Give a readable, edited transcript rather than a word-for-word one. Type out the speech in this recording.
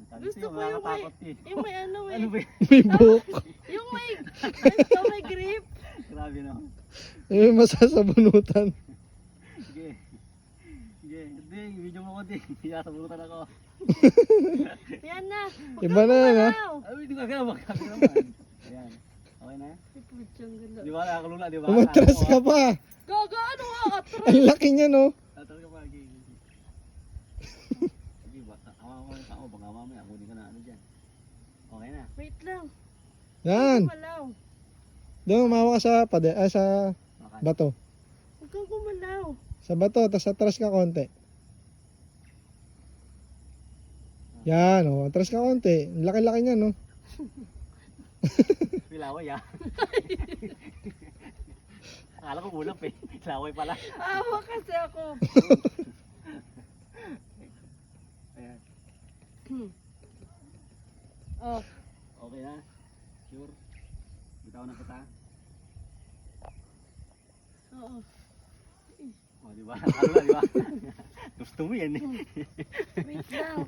Gusto ko yung may ano eh. Ano ba? May buhok. Yung may grip. Grabe no. May masasabunutan. Sige. Sige. Hindi, video mo ko din. Sasabunutan ako. Yan na. Iba na yan, ha? Ay, hindi ko kaya magkakaroon naman. Ayan. Okay na? Di ba nakakulong na, di ba? Umatras ka pa. Gaga, ano nga atras? Ang laki niya, no? Atras ka pa. Sige ba? Awa ko yung tao. Baka mamaya, kunin ka na ano dyan. Okay na. Wait lang. Yan. Gumalaw. Doon, umawa ka sa, sa Baka. bato. Huwag kang gumalaw. Sa bato, tapos atras ka konti. Yan, oh. Atras ka konti. Ang laki-laki niya, no? Pilaway ah. Akala ko bulap eh. Pilaway pala. Awa kasi ako. Ayan. Oh. Okay na? Sure? Bitaw na kita? Oo. O, di ba? Ano na, di ba? Gusto mo yan eh. Wait lang.